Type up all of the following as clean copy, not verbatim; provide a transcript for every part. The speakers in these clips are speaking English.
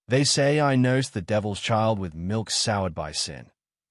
They say I nursed the devil's child with milk soured by sin.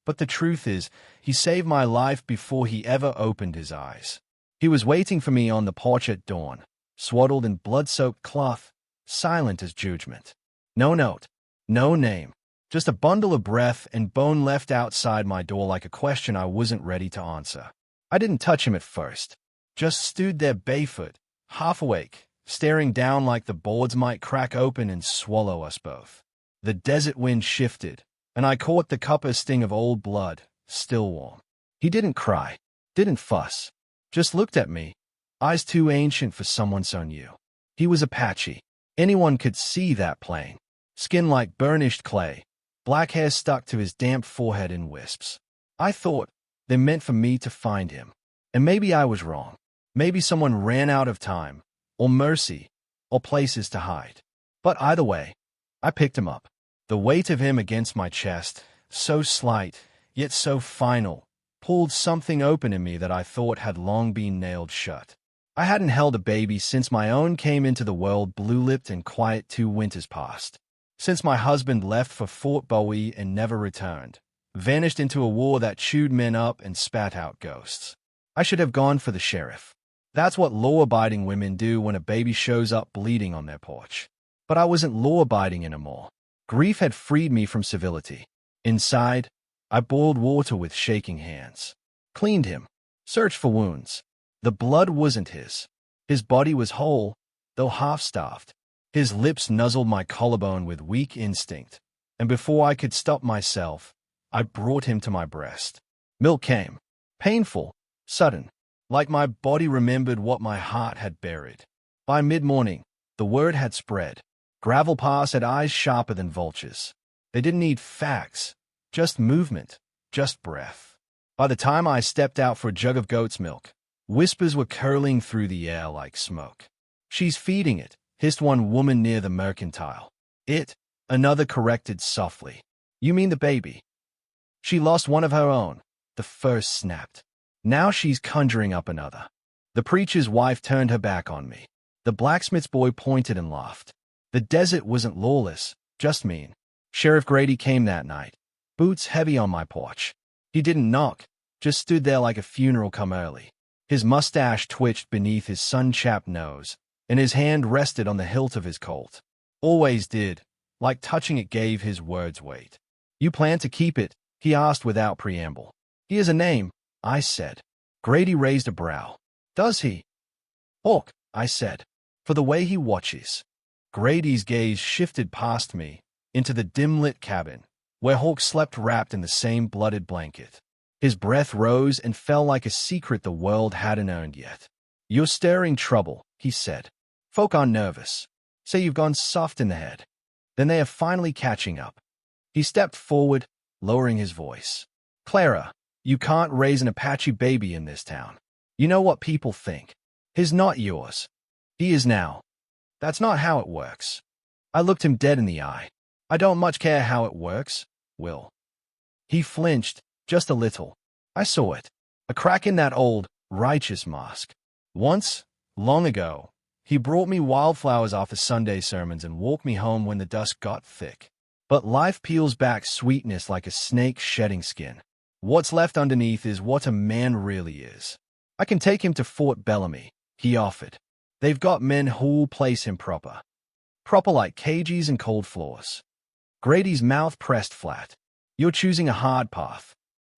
But the truth is, he saved my life before he ever opened his eyes. He was waiting for me on the porch at dawn, swaddled in blood-soaked cloth, silent as judgment. No note, no name, just a bundle of breath and bone left outside my door like a question I wasn't ready to answer. I didn't touch him at first, just stood there barefoot, half awake, staring down like the boards might crack open and swallow us both. The desert wind shifted, and I caught the copper sting of old blood, still warm. He didn't cry, didn't fuss, just looked at me, eyes too ancient for someone so new. He was Apache. Anyone could see that plain. Skin like burnished clay, black hair stuck to his damp forehead in wisps. I thought they meant for me to find him. And maybe I was wrong. Maybe someone ran out of time, or mercy, or places to hide. But either way, I picked him up. The weight of him against my chest, so slight, yet so final, pulled something open in me that I thought had long been nailed shut. I hadn't held a baby since my own came into the world blue-lipped and quiet 2 winters past. Since my husband left for Fort Bowie and never returned, vanished into a war that chewed men up and spat out ghosts. I should have gone for the sheriff. That's what law-abiding women do when a baby shows up bleeding on their porch. But I wasn't law-abiding anymore. Grief had freed me from civility. Inside, I boiled water with shaking hands, cleaned him, searched for wounds. The blood wasn't his. His body was whole, though half-starved. His lips nuzzled my collarbone with weak instinct, and before I could stop myself, I brought him to my breast. Milk came, painful, sudden, like my body remembered what my heart had buried. By mid-morning, the word had spread. Gravel Pass had eyes sharper than vultures. They didn't need facts, just movement, just breath. By the time I stepped out for a jug of goat's milk, whispers were curling through the air like smoke. "She's feeding it," hissed one woman near the mercantile. "It," another corrected softly. "You mean the baby." "She lost one of her own," the first snapped. "Now she's conjuring up another." The preacher's wife turned her back on me. The blacksmith's boy pointed and laughed. The desert wasn't lawless, just mean. Sheriff Grady came that night, boots heavy on my porch. He didn't knock, just stood there like a funeral come early. His mustache twitched beneath his sun-chapped nose, and his hand rested on the hilt of his Colt. Always did, like touching it gave his words weight. "You plan to keep it?" he asked without preamble. "He has a name," I said. Grady raised a brow. "Does he?" "Hawk," I said, "for the way he watches." Grady's gaze shifted past me, into the dim-lit cabin, where Hawk slept wrapped in the same blooded blanket. His breath rose and fell like a secret the world hadn't earned yet. "You're stirring trouble," he said. "Folk are nervous. Say you've gone soft in the head. Then they are finally catching up." He stepped forward, lowering his voice. "Clara, you can't raise an Apache baby in this town. You know what people think. He's not yours. He is now. That's not how it works." I looked him dead in the eye. "I don't much care how it works, Will." He flinched, just a little. I saw it. A crack in that old, righteous mask. Once, long ago, he brought me wildflowers after Sunday sermons and walked me home when the dusk got thick. But life peels back sweetness like a snake shedding skin. What's left underneath is what a man really is. "I can take him to Fort Bellamy," he offered. "They've got men who'll place him proper. Proper like cages and cold floors." Grady's mouth pressed flat. "You're choosing a hard path."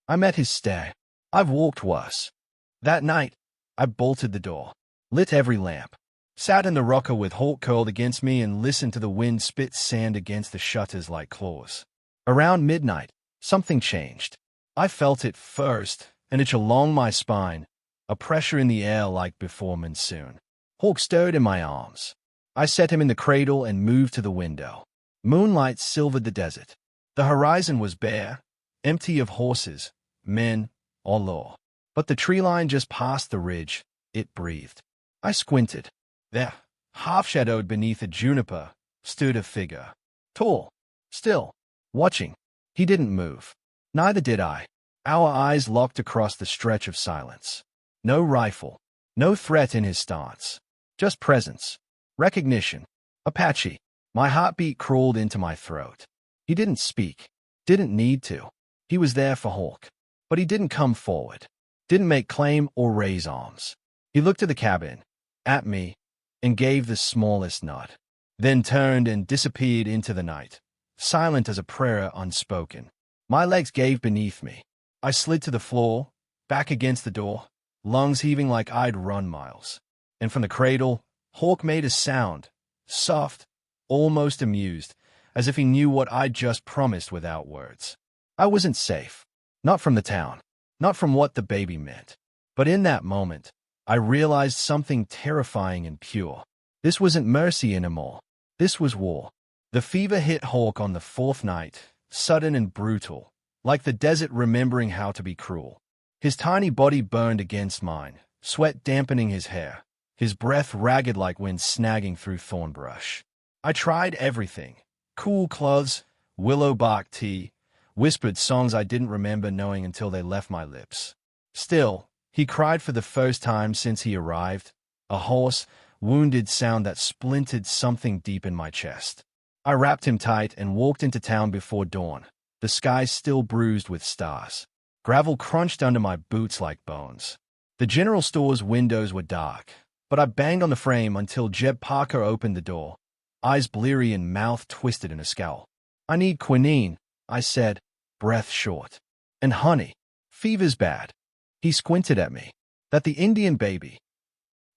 I met his stare. "I've walked worse." That night, I bolted the door, lit every lamp, sat in the rocker with Hawk curled against me and listened to the wind spit sand against the shutters like claws. Around midnight, something changed. I felt it first, an itch along my spine, a pressure in the air like before monsoon. Hawk stirred in my arms. I set him in the cradle and moved to the window. Moonlight silvered the desert. The horizon was bare, empty of horses, men, or law. But the tree line just past the ridge, it breathed. I squinted. There, half-shadowed beneath a juniper, stood a figure. Tall, still, watching. He didn't move. Neither did I. Our eyes locked across the stretch of silence. No rifle, no threat in his stance. Just presence. Recognition. Apache. My heartbeat crawled into my throat. He didn't speak. Didn't need to. He was there for Hawk. But he didn't come forward. Didn't make claim or raise arms. He looked at the cabin, at me, and gave the smallest nod. Then turned and disappeared into the night, silent as a prayer unspoken. My legs gave beneath me. I slid to the floor, back against the door, lungs heaving like I'd run miles. And from the cradle, Hawk made a sound, soft, almost amused, as if he knew what I'd just promised without words. I wasn't safe. Not from the town. Not from what the baby meant. But in that moment, I realized something terrifying and pure. This wasn't mercy anymore. This was war. The fever hit Hawk on the fourth night, sudden and brutal, like the desert remembering how to be cruel. His tiny body burned against mine, sweat dampening his hair, his breath ragged like wind snagging through thorn brush. I tried everything. Cool clothes, willow bark tea, whispered songs I didn't remember knowing until they left my lips. Still, he cried for the first time since he arrived, a hoarse, wounded sound that splintered something deep in my chest. I wrapped him tight and walked into town before dawn, the sky still bruised with stars. Gravel crunched under my boots like bones. The general store's windows were dark, but I banged on the frame until Jeb Parker opened the door, eyes bleary and mouth twisted in a scowl. "I need quinine," I said, breath short. "And honey. Fever's bad." He squinted at me. "That the Indian baby?"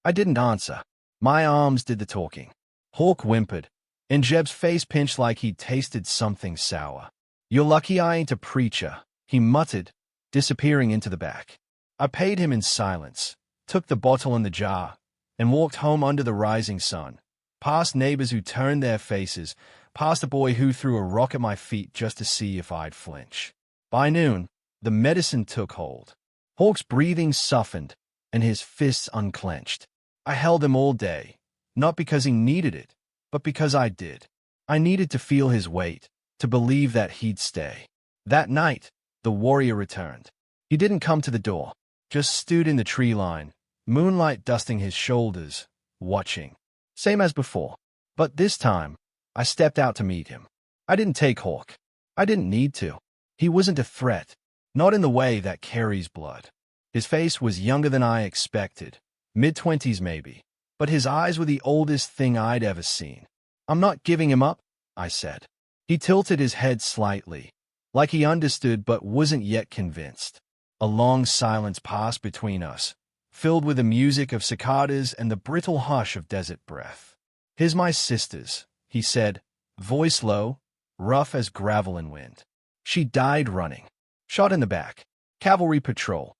I didn't answer. My arms did the talking. Hawk whimpered, and Jeb's face pinched like he'd tasted something sour. "You're lucky I ain't a preacher," he muttered, disappearing into the back. I paid him in silence, took the bottle and the jar, and walked home under the rising sun, past neighbors who turned their faces, past a boy who threw a rock at my feet just to see if I'd flinch. By noon, the medicine took hold. Hawk's breathing softened, and his fists unclenched. I held him all day, not because he needed it, but because I did. I needed to feel his weight, to believe that he'd stay. That night, the warrior returned. He didn't come to the door, just stood in the tree line, moonlight dusting his shoulders, watching. Same as before. But this time, I stepped out to meet him. I didn't take Hawk. I didn't need to. He wasn't a threat, not in the way that carries blood. His face was younger than I expected, mid-20s maybe, but his eyes were the oldest thing I'd ever seen. "I'm not giving him up," I said. He tilted his head slightly, like he understood but wasn't yet convinced. A long silence passed between us, filled with the music of cicadas and the brittle hush of desert breath. "Here's my sisters," he said, voice low, rough as gravel and wind. "She died running. Shot in the back. Cavalry patrol."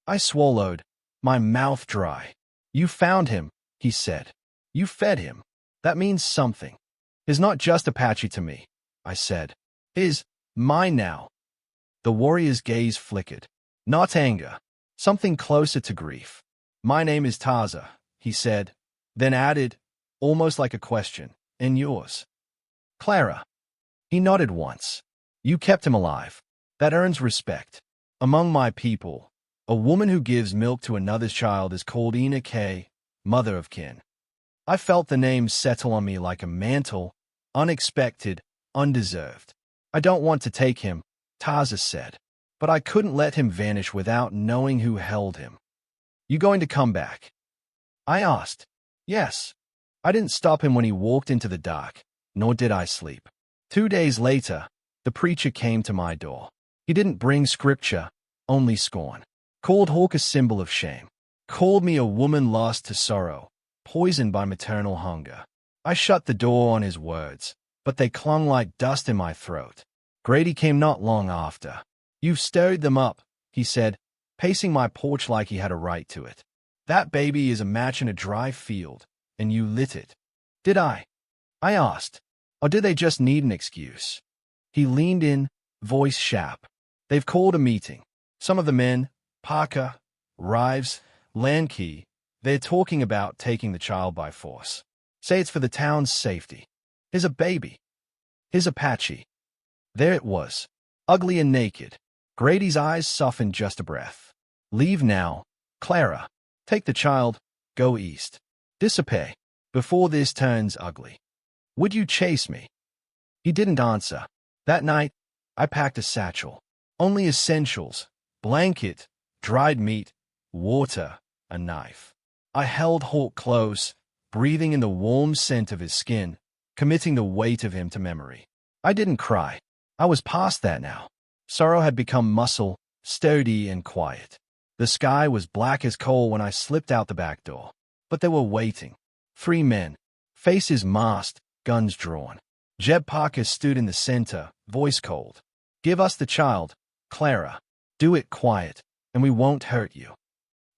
I swallowed, my mouth dry. "You found him," he said. "You fed him. That means something." "He's not just Apache to me," I said. "He's mine now." The warrior's gaze flickered. Not anger. Something closer to grief. "My name is Taza," he said, then added, almost like a question, "And yours?" "Clara." He nodded once. "You kept him alive. That earns respect. Among my people, a woman who gives milk to another's child is called Ina K, mother of kin." I felt the name settle on me like a mantle, unexpected, undeserved. "I don't want to take him," Taza said, "but I couldn't let him vanish without knowing who held him." "You going to come back?" I asked. "Yes." I didn't stop him when he walked into the dark, nor did I sleep. 2 days later, the preacher came to my door. He didn't bring scripture, only scorn. Called Hawk a symbol of shame. Called me a woman lost to sorrow, poisoned by maternal hunger. I shut the door on his words, but they clung like dust in my throat. Grady came not long after. "You've stirred them up," he said, pacing my porch like he had a right to it. "That baby is a match in a dry field, and you lit it." "Did I?" I asked. "Or did they just need an excuse?" He leaned in, voice sharp. "They've called a meeting. Some of the men, Parker, Rives, Lankey, they're talking about taking the child by force. Say it's for the town's safety. Here's a baby. Here's Apache." There it was, ugly and naked. Grady's eyes softened just a breath. "Leave now, Clara. Take the child, go east. Dissipate, before this turns ugly." Would you chase me? He didn't answer. That night, I packed a satchel. Only essentials: blanket, dried meat, water, a knife. I held Hawk close, breathing in the warm scent of his skin, committing the weight of him to memory. I didn't cry. I was past that now. Sorrow had become muscle, sturdy and quiet. The sky was black as coal when I slipped out the back door. But they were waiting. 3 men, faces masked, guns drawn. Jeb Parker stood in the center, voice cold. "Give us the child, Clara. Do it quiet, and we won't hurt you."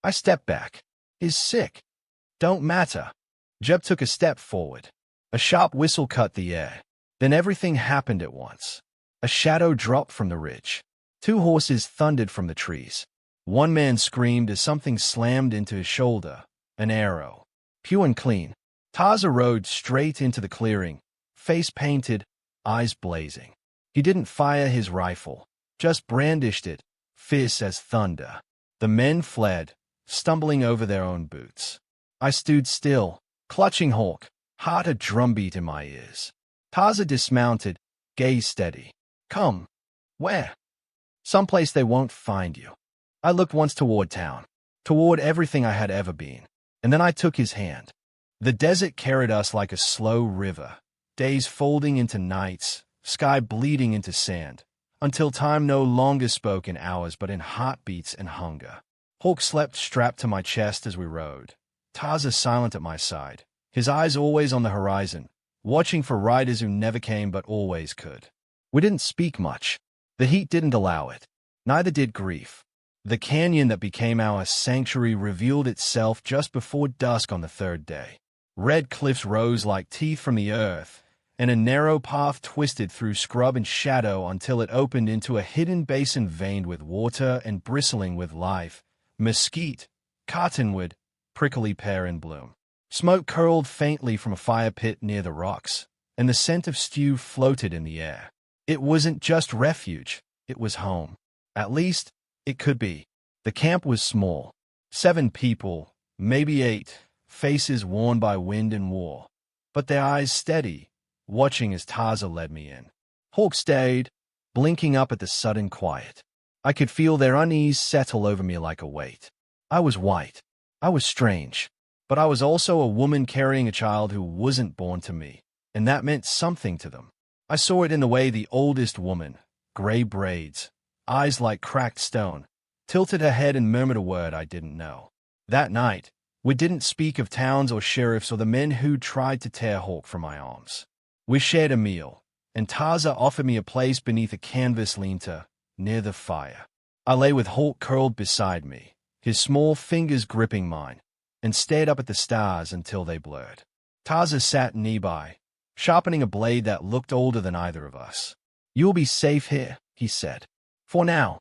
I stepped back. "He's sick." "Don't matter." Jeb took a step forward. A sharp whistle cut the air. Then everything happened at once. A shadow dropped from the ridge. 2 horses thundered from the trees. 1 man screamed as something slammed into his shoulder. An arrow. Pure and clean. Taza rode straight into the clearing, face painted, eyes blazing. He didn't fire his rifle, just brandished it, fierce as thunder. The men fled, stumbling over their own boots. I stood still, clutching Hawk, heart a drumbeat in my ears. Taza dismounted, gaze steady. "Come." "Where?" "Someplace they won't find you." I looked once toward town, toward everything I had ever been, and then I took his hand. The desert carried us like a slow river, days folding into nights, sky bleeding into sand, until time no longer spoke in hours but in heartbeats and hunger. Hawk slept strapped to my chest as we rode. Taza silent at my side, his eyes always on the horizon, watching for riders who never came but always could. We didn't speak much. The heat didn't allow it. Neither did grief. The canyon that became our sanctuary revealed itself just before dusk on the 3rd day. Red cliffs rose like teeth from the earth, and a narrow path twisted through scrub and shadow until it opened into a hidden basin veined with water and bristling with life: mesquite, cottonwood, prickly pear in bloom. Smoke curled faintly from a fire pit near the rocks, and the scent of stew floated in the air. It wasn't just refuge, it was home. At least, it could be. The camp was small. 7 people, maybe 8, faces worn by wind and war, but their eyes steady, watching as Taza led me in. Hawk stayed, blinking up at the sudden quiet. I could feel their unease settle over me like a weight. I was white. I was strange. But I was also a woman carrying a child who wasn't born to me, and that meant something to them. I saw it in the way the oldest woman, gray braids, eyes like cracked stone, tilted her head and murmured a word I didn't know. That night, we didn't speak of towns or sheriffs or the men who tried to tear Hawk from my arms. We shared a meal, and Taza offered me a place beneath a canvas lean-to, near the fire. I lay with Hawk curled beside me, his small fingers gripping mine, and stared up at the stars until they blurred. Taza sat nearby, sharpening a blade that looked older than either of us. "You'll be safe here," he said. For now."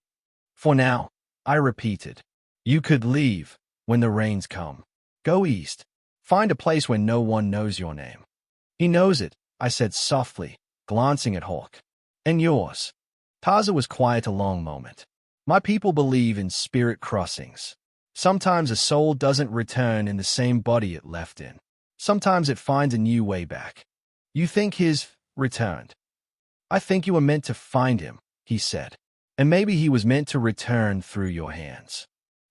"For now," I repeated. "You could leave when the rains come. Go east. Find a place where no one knows your name." "He knows it," I said softly, glancing at Hawk. "And yours." Taza was quiet a long moment. "My people believe in spirit crossings. Sometimes a soul doesn't return in the same body it left in. Sometimes it finds a new way back. You think his returned." "I think you were meant to find him," he said. "And maybe he was meant to return through your hands."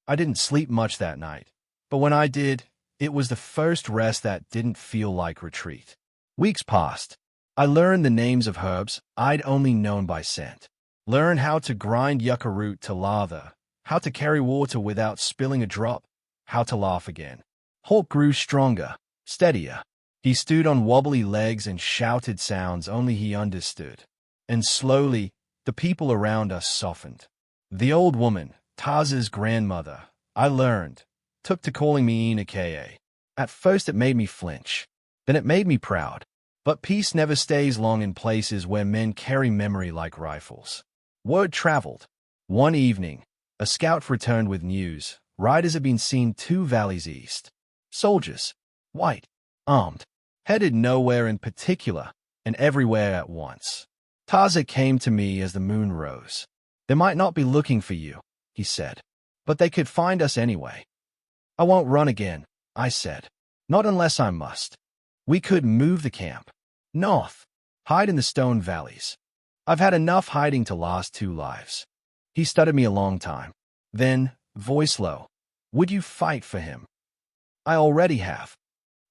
I didn't sleep much that night, but when I did, it was the first rest that didn't feel like retreat. Weeks passed. I learned the names of herbs I'd only known by scent. Learned how to grind yucca root to lather, how to carry water without spilling a drop, how to laugh again. Hawk grew stronger, steadier. He stood on wobbly legs and shouted sounds only he understood. And slowly, the people around us softened. The old woman, Taza's grandmother, I learned, took to calling me Inakaye. At first it made me flinch. Then it made me proud. But peace never stays long in places where men carry memory like rifles. Word traveled. One evening, a scout returned with news. Riders had been seen 2 valleys east. Soldiers, white, armed, headed nowhere in particular, and everywhere at once. Taza came to me as the moon rose. "They might not be looking for you," he said, "but they could find us anyway." "I won't run again," I said. "Not unless I must. We could move the camp. North. Hide in the stone valleys. I've had enough hiding to last 2 lives. He studied me a long time. Then, voice low, would you fight for him? I already have.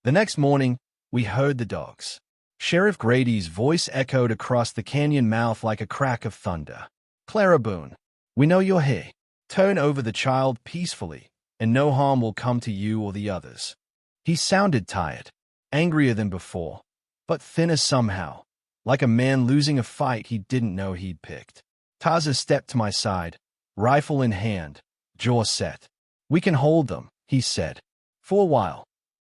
The next morning, we heard the dogs. Sheriff Grady's voice echoed across the canyon mouth like a crack of thunder. Clara Boone, we know you're here. Turn over the child peacefully, and no harm will come to you or the others. He sounded tired, angrier than before, but thinner somehow, like a man losing a fight he didn't know he'd picked. Taza stepped to my side, rifle in hand, jaw set. We can hold them, he said. For a while.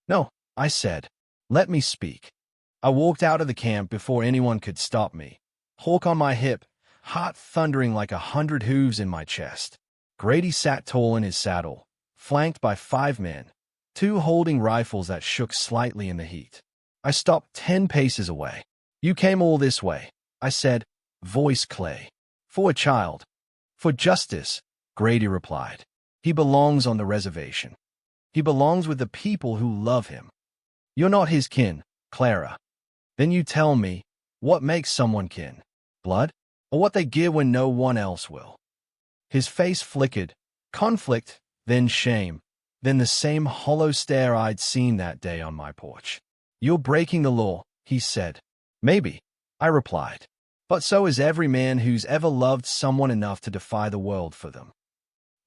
No, I said. Let me speak. I walked out of the camp before anyone could stop me. Hawk on my hip, heart thundering like 100 hooves in my chest. Grady sat tall in his saddle, flanked by 5 men, 2 holding rifles that shook slightly in the heat. I stopped 10 paces away. You came all this way, I said, voice clay. For a child. For justice, Grady replied. He belongs on the reservation. He belongs with the people who love him. You're not his kin, Clara. Then you tell me, what makes someone kin? Blood? Or what they give when no one else will? His face flickered, conflict, then shame, then the same hollow stare I'd seen that day on my porch. You're breaking the law, he said. Maybe, I replied. But so is every man who's ever loved someone enough to defy the world for them.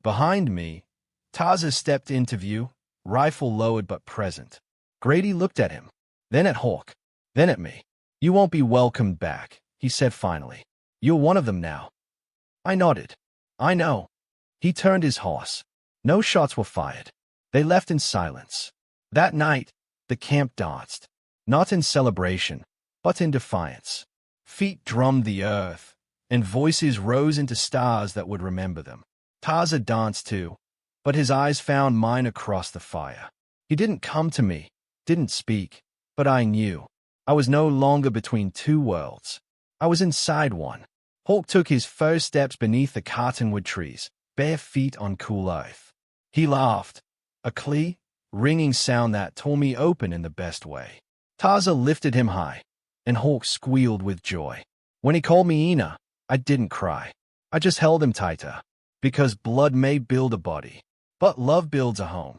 Behind me, Taza stepped into view, rifle lowered but present. Grady looked at him, then at Hawk, then at me. You won't be welcomed back, he said finally. You're one of them now. I nodded. I know. He turned his horse. No shots were fired. They left in silence. That night, the camp danced, not in celebration, but in defiance. Feet drummed the earth, and voices rose into stars that would remember them. Taza danced too, but his eyes found mine across the fire. He didn't come to me, didn't speak, but I knew. I was no longer between 2 worlds. I was inside one. Hawk took his first steps beneath the cottonwood trees, bare feet on cool earth. He laughed, a clear, ringing sound that tore me open in the best way. Taza lifted him high, and Hawk squealed with joy. When he called me Ina, I didn't cry. I just held him tighter, because blood may build a body, but love builds a home.